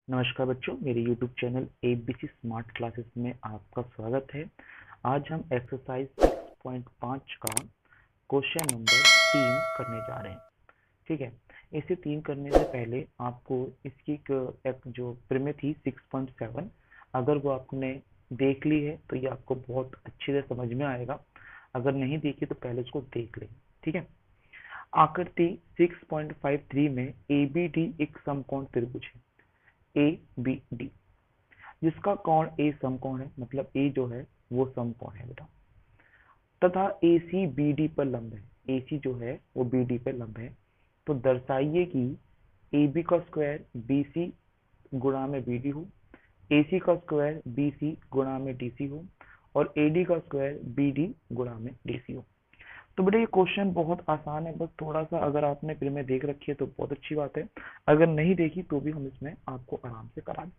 नमस्कार बच्चों, मेरे YouTube channel ABC smart classes में आपका स्वागत है। आज हम एक्सरसाइज 6.5 का क्वेश्चन नंबर 3 करने जा रहे हैं। ठीक है, इसे 3 करने से पहले आपको इसकी एक जो प्रीमियम थी 6.7, अगर वो आपने देख ली है तो ये आपको बहुत अच्छी से समझ में आएगा। अगर नहीं देखी तो पहले उसको देख लें। ठीक है, आकृति 6.53 में ABD एक समकोण त्रिभुज है ABD, जिसका कोण ए समकोण है, मतलब ए जो है वो समकोण है बेटा, तथा AC BD पर लंब है। AC जो है वो BD पर लंब है। तो दर्शाइए कि AB का स्क्वायर BC गुणा में BD हो, AC का स्क्वायर BC गुणा में DC हो और AD का स्क्वायर BD गुणा में DC हो। तो बेटा ये क्वेश्चन बहुत आसान है, बस थोड़ा सा अगर आपने प्रीमियम देख रखी है तो बहुत अच्छी बात है, अगर नहीं देखी तो भी हम इसमें आपको आराम से करा दें।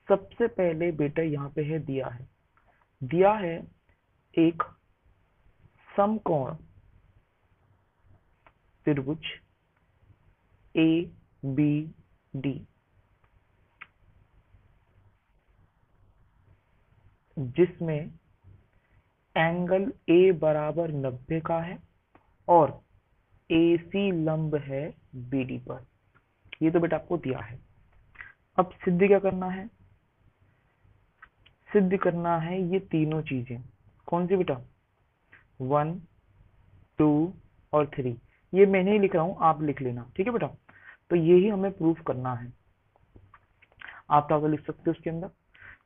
सबसे पहले बेटा यहाँ पे है दिया है एक समकोण त्रिभुज ABD, जिसमें एंगल A बराबर 90 का है और AC लंब है BD पर। ये तो बेटा आपको दिया है। अब सिद्ध क्या करना है? सिद्ध करना है ये तीनों चीजें। कौन सी बेटा? 1, 2 और 3। ये मैं नहीं लिख रहा हूं, आप लिख लेना। ठीक है बेटा, तो यही हमें प्रूफ करना है। आप तो लिख सकते हो उसके अंदर।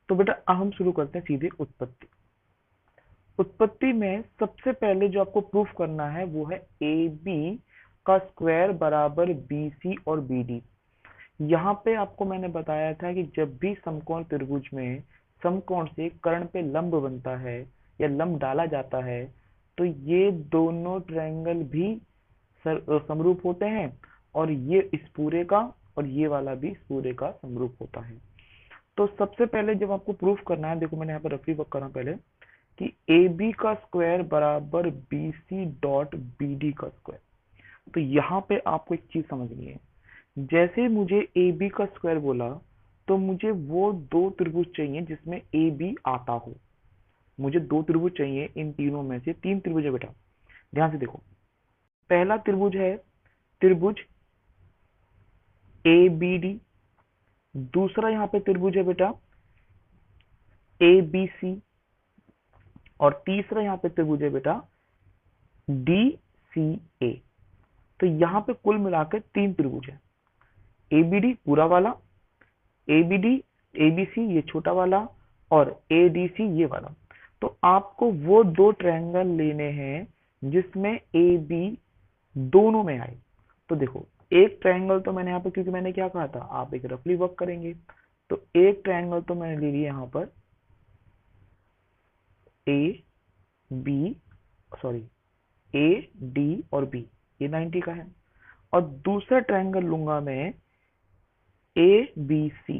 तो बेटा अब हम शुरू करते हैं सीधे उत्पत्ति। उत्पत्ति में सबसे पहले जो आपको प्रूफ करना है वो है AB का स्क्वायर बराबर BC और BD। यहाँ पे आपको मैंने बताया था कि जब भी समकोण त्रिभुज में समकोण से कर्ण पे लंब बनता है या लंब डाला जाता है तो ये दोनों ट्रायंगल भी समरूप होते हैं, और ये इस पूरे का और ये वाला भी इस पूरे का समरूप होता है। तो सबसे पहले जब आपको प्रूफ करना है, देखो मैंने यहाँ पर रफली वर्क करा पहले कि AB का स्क्वायर बराबर BC डॉट BD का स्क्वायर। तो यहाँ पे आपको एक चीज समझनी है, जैसे मुझे AB का स्क्वायर बोला तो मुझे वो दो त्रिभुज चाहिए जिसमें AB आता हो। मुझे दो त्रिभुज चाहिए, इन तीनों में से तीन त्रिभुज है बेटा, ध्यान से देखो। पहला त्रिभुज है त्रिभुज ABD, दूसरा यहाँ पे त्रिभुज है बेटा ABC, और तीसरा यहाँ पे त्रिभुज है बेटा DCA। तो यहाँ पे कुल मिलाकर तीन त्रिभुज है। ABD पूरा वाला, ABD ABC ये छोटा वाला, और ADC ये वाला। तो आपको वो दो ट्रायंगल लेने हैं जिसमें AB दोनों में आए। तो देखो एक ट्रायंगल तो मैंने यहाँ पर, क्योंकि मैंने क्या कहा था आप एक रफली वर्क करेंगे, तो एक ट्रायंगल तो मैंने ले लिया यहाँ पर AD और B, ये 90 का है। और दूसरा ट्रायंगल लूंगा मैं ABC,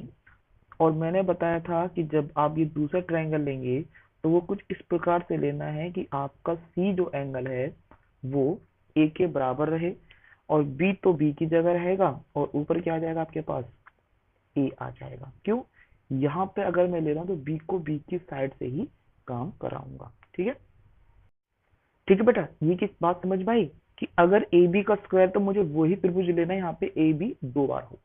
और मैंने बताया था कि जब आप ये दूसरा ट्रायंगल लेंगे तो वो कुछ इस प्रकार से लेना है कि आपका C जो एंगल है वो A के बराबर रहे, और B तो B की जगह रहेगा, और ऊपर क्या आ जाएगा आपके पास? A आ जाएगा। क्यों? यहाँ पे अगर मैं ले रहा हूँ तो B को B की साइड से ही काम कराऊंगा। ठीक है, ठीक है बेटा, ये की बात समझ में आई कि अगर AB का स्क्वायर तो मुझे वही त्रिभुज लेना है, यहाँ पे AB दो बार हो।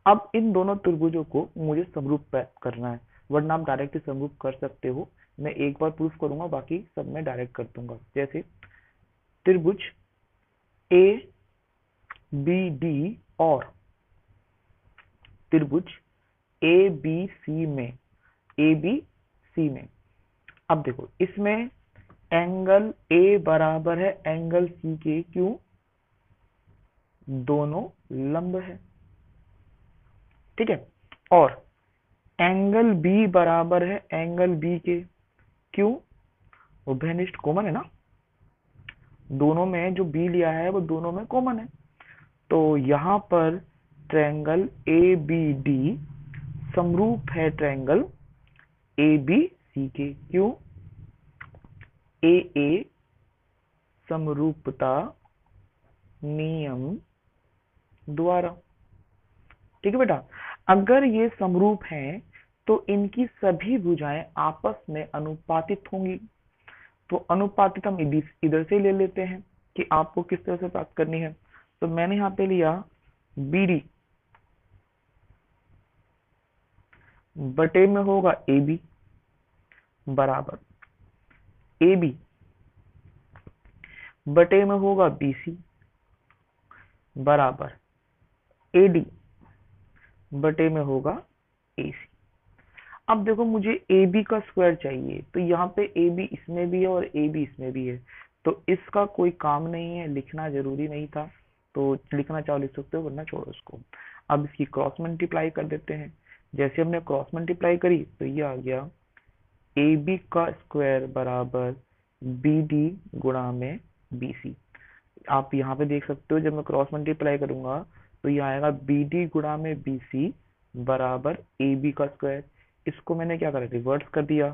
अब इन दोनों त्रिभुजों को मुझे समरूप करना है, वरना आप डायरेक्ट समरूप कर सकते हो। मैं एक बार प्रूफ करूंगा, बाकी सब मैं डायरेक्ट कर दूंगा। जैसे त्रिभुज ABD और त्रिभुज ABC में, अब देखो इसमें एंगल A बराबर है एंगल C के, क्यों? दोनों लंब है। ठीक है, और एंगल B बराबर है एंगल B के, क्यों? उभयनिष्ठ कॉमन है ना, दोनों में जो B लिया है वो दोनों में कॉमन है। तो यहाँ पर ट्रायंगल ABD समरूप है ट्रायंगल ABC के, क्यों? AA समरूपता नियम द्वारा। ठीक है बेटा। अगर ये समरूप हैं तो इनकी सभी भुजाएं आपस में अनुपातित होंगी। तो अनुपातित हम इधर से ले लेते हैं कि आपको किस तरह से प्राप्त करनी है। तो मैंने यहाँ पे लिया BD बटे में होगा AB बराबर AB बटे में होगा BC बराबर AD बटे में होगा AC। अब देखो मुझे AB का स्क्वायर चाहिए, तो यहाँ पे AB इसमें भी है और AB इसमें भी है, तो इसका कोई काम नहीं है, लिखना जरूरी नहीं था। तो लिखना चाहो लिख सकते हो, वरना छोड़ो इसको। अब इसकी क्रॉस मल्टीप्लाई कर देते हैं। जैसे हमने क्रॉस मल्टीप्लाई करी तो ये आ गया AB का स्क्वायर बराबर BD गुणा में BC। आप यहाँ पे देख सकते हो जब मैं क्रॉस मल्टीप्लाई करूंगा तो ये आएगा BD गुणा में BC बराबर AB का स्क्वायर। इसको मैंने क्या करा, रिवर्स कर दिया।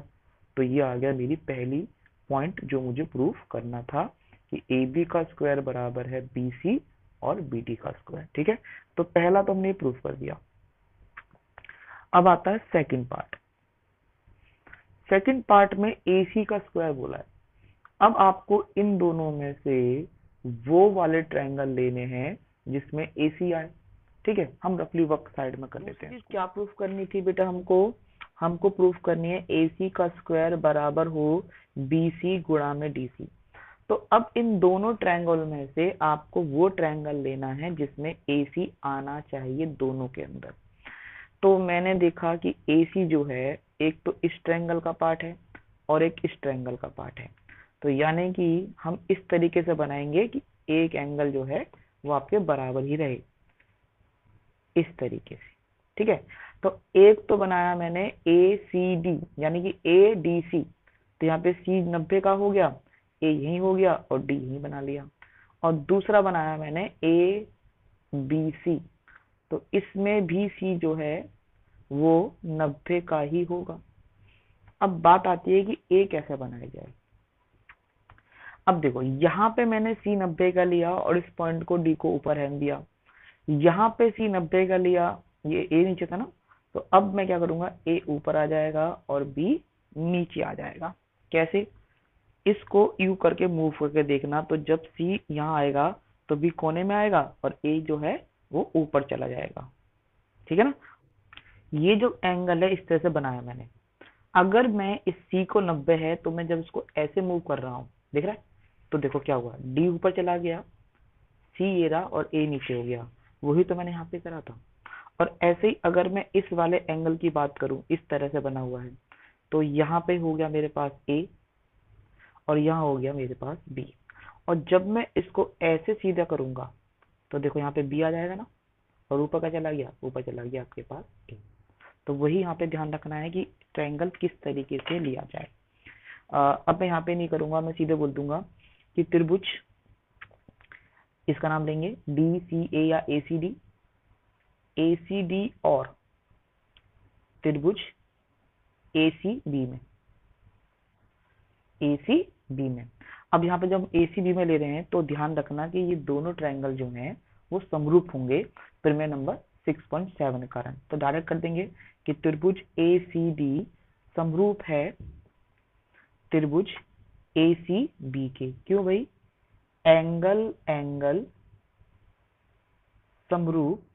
तो ये आ गया मेरी पहली पॉइंट जो मुझे प्रूफ करना था कि AB का स्क्वायर बराबर है BC और BD का स्क्वायर। ठीक है, तो पहला तो हमने प्रूफ कर दिया। अब आता है सेकंड पार्ट। सेकंड पार्ट में AC का स्क्वायर बोला है। अब आपको इन दोनों में से वो वाले ट्रायंगल लेने हैं जिसमें AC आए। ठीक है, हम रफली वर्क साइड में कर लेते हैं। क्या प्रूफ करनी थी बेटा हमको प्रूफ करनी है AC का स्क्वायर बराबर हो BC गुणा में DC। तो अब इन दोनों ट्रायंगल में से आपको वो ट्रायंगल लेना है जिसमें AC आना चाहिए दोनों के अंदर। तो मैंने देखा कि AC जो है एक तो इस ट्रायंगल का पार्ट है और एक इस ट्रायंगल का पार्ट है। तो यानी कि हम इस तरीके से बनाएंगे कि एक एंगल जो है वो आपके बराबर ही रहे, इस तरीके से। ठीक है, तो एक तो बनाया मैंने ACD यानी कि ADC, तो यहाँ पे C 90 का हो गया, A यही हो गया और D यही बना लिया। और दूसरा बनाया मैंने ABC, तो इसमें भी C जो है वो 90 का ही होगा। अब बात आती है कि A कैसे बनाया जाए। अब देखो यहाँ पे मैंने C 90 का लिया और इस पॉइंट को D को ऊपर हैंग दिया। यहाँ पे C 90 का लिया, ये A नीचे था ना, तो अब मैं क्या करूंगा, A ऊपर आ जाएगा और B नीचे आ जाएगा। कैसे, इसको यू करके मूव करके देखना। तो जब C यहाँ आएगा तो B कोने में आएगा और A जो है वो ऊपर चला जाएगा। ठीक है ना, ये जो एंगल है इस तरह से बनाया मैंने। अगर मैं इस C को 90 है तो मैं जब इसको ऐसे मूव कर रहा हूँ, देख रहा है, तो देखो क्या हुआ, D ऊपर चला गया, C ये रहा और A नीचे हो गया। वही तो मैंने यहाँ पे करा था। और ऐसे ही अगर मैं इस वाले एंगल की बात करूं, इस तरह से बना हुआ है, तो यहाँ पे हो गया मेरे पास A और यहाँ हो गया मेरे पास B। और जब मैं इसको ऐसे सीधा करूंगा तो देखो यहाँ पे B आ जाएगा ना, और ऊपर का चला गया, ऊपर चला गया आपके पास A। तो वही यहाँ पे ध्यान रखना है कि ट्रायंगल किस तरीके से लिया जाए। अब मैं यहाँ पे नहीं करूंगा, मैं सीधे बोल दूंगा कि त्रिभुज, इसका नाम लेंगे DCA या ACD और त्रिभुज ACB में। अब यहाँ पे जब ACB में ले रहे हैं तो ध्यान रखना कि ये दोनों ट्रायंगल जो हैं वो समरूप होंगे प्रमेय नंबर 6.7 के कारण। तो डायरेक्ट कर देंगे कि त्रिभुज ACD समरूप है त्रिभुज ACB के। क्यों भाई, एंगल समरूपता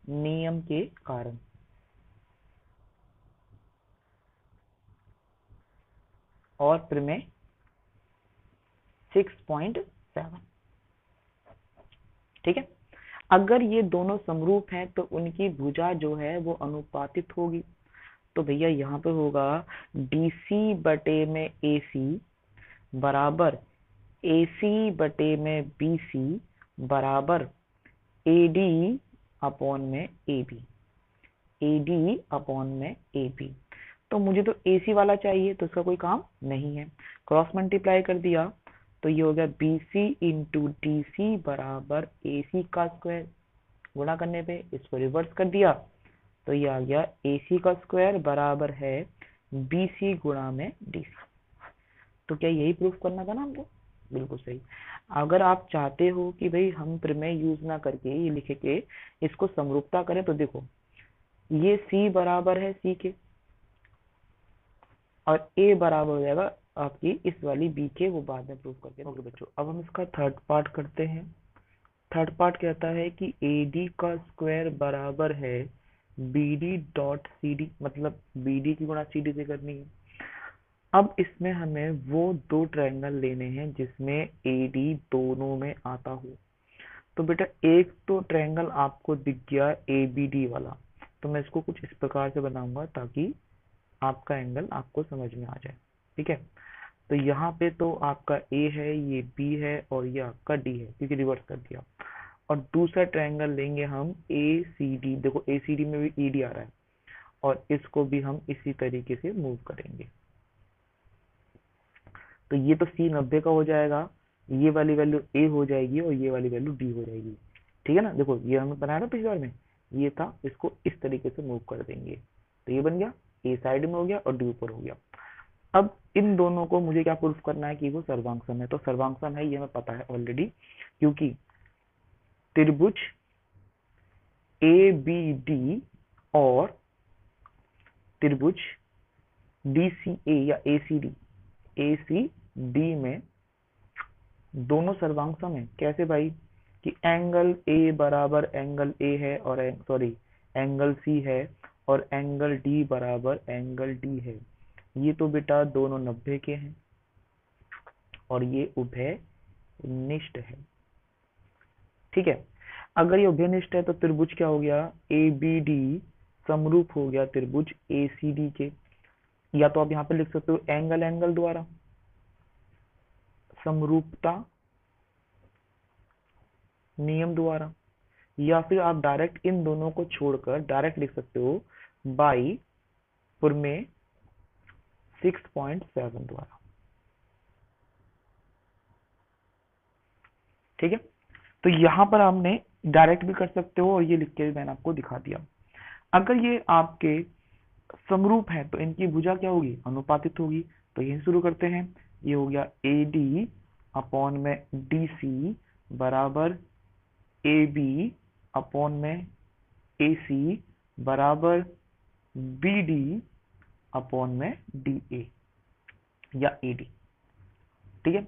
नियम के कारण। और प्रमेय 6.7। ठीक है, अगर ये दोनों समरूप हैं तो उनकी भुजा जो है वो अनुपातित होगी। तो भैया यहाँ पे होगा DC बटे में AC बराबर AC बटे में BC बराबर AD अपॉन में AB। तो मुझे तो AC वाला चाहिए, तो इसका कोई काम नहीं है। क्रॉस मल्टीप्लाई कर दिया तो ये हो गया BC इंटू DC बराबर AC का स्क्वायर। गुणा करने पे इसको रिवर्स कर दिया तो ये आ गया AC का स्क्वायर बराबर है BC गुणा में DC। तो क्या यही प्रूफ करना था ना हमको, बिल्कुल सही। अगर आप चाहते हो कि भाई हम प्रमेय यूज ना करके ये लिखे के इसको समरूपता करें, तो देखो ये C बराबर है C के और A बराबर हो जाएगा आपकी इस वाली B के, वो बाद में प्रूव करके। ओके बच्चों, अब हम इसका थर्ड पार्ट करते हैं। थर्ड पार्ट कहता है कि AD का स्क्वायर बराबर है BD डॉट CD, मतलब BD की गुणा CD से करनी है। अब इसमें हमें वो दो ट्रायंगल लेने हैं जिसमें AD दोनों में आता हो। तो बेटा एक तो ट्रायंगल आपको दिख गया ABD वाला, तो मैं इसको कुछ इस प्रकार से बनाऊंगा ताकि आपका एंगल आपको समझ में आ जाए। ठीक है, तो यहाँ पे तो आपका A है, ये B है और ये आपका D है, क्योंकि रिवर्स कर दिया। और दूसरा ट्रायंगल लेंगे हम ACD, देखो ACD में भी ED आ रहा है, और इसको भी हम इसी तरीके से मूव करेंगे। तो ये तो C 90 का हो जाएगा, ये वाली वैल्यू A हो जाएगी और ये वाली वैल्यू D हो जाएगी। ठीक है ना, देखो ये हमने बनाया ना पिछली बार में, ये था, इसको इस तरीके से मूव कर देंगे, तो ये बन गया, A साइड में हो गया और D ऊपर हो गया। अब इन दोनों को मुझे क्या प्रूफ करना है कि वो सर्वांगसम है। तो सर्वांगसम है ये हमें पता है ऑलरेडी, क्योंकि त्रिभुज ABD और त्रिभुज DCA या ACD में दोनों सर्वांगसम है। कैसे भाई, कि एंगल A बराबर एंगल A है और एंगल C है और एंगल D बराबर एंगल D है। ये तो बेटा दोनों 90 के हैं और ये उभय निष्ठ है। ठीक है, अगर ये उभय निष्ठ है तो त्रिभुज क्या हो गया, ABD समरूप हो गया त्रिभुज ACD के। या तो आप यहाँ पे लिख सकते हो एंगल एंगल द्वारा समरूपता नियम द्वारा, या फिर आप डायरेक्ट इन दोनों को छोड़कर डायरेक्ट लिख सकते हो बाई प्रमेय 6.7 द्वारा। ठीक है, तो यहां पर आपने डायरेक्ट भी कर सकते हो और ये लिख के भी मैंने आपको दिखा दिया। अगर ये आपके समरूप है तो इनकी भुजा क्या होगी, अनुपातित होगी। तो यही शुरू करते हैं, ये हो गया AD अपॉन में DC बराबर AB अपॉन में AC बराबर BD अपॉन में DA या AD। ठीक है,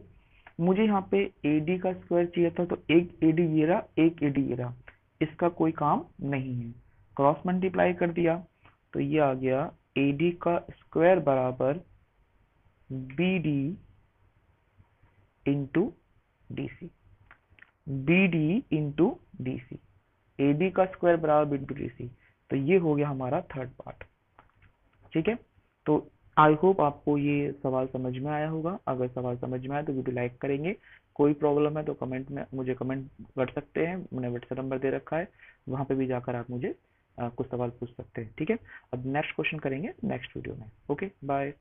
मुझे यहाँ पे AD का स्क्वायर चाहिए था, तो एक AD ये रहा, एक AD ये रहा, इसका कोई काम नहीं है, क्रॉस मल्टीप्लाई कर दिया तो ये आ गया AD का स्क्वायर बराबर BD into DC, BD into DC, AB का स्क्वायर बराबर इंटू DC। तो ये हो गया हमारा थर्ड पार्ट। ठीक है, तो आई होप आपको ये सवाल समझ में आया होगा। अगर सवाल समझ में आया तो वीडियो लाइक करेंगे, कोई प्रॉब्लम है तो कमेंट में मुझे कमेंट कर सकते हैं, मैंने व्हाट्सएप नंबर दे रखा है, वहां पे भी जाकर आप मुझे कुछ सवाल पूछ सकते हैं। ठीक है, अब नेक्स्ट क्वेश्चन करेंगे नेक्स्ट वीडियो में। Okay bye.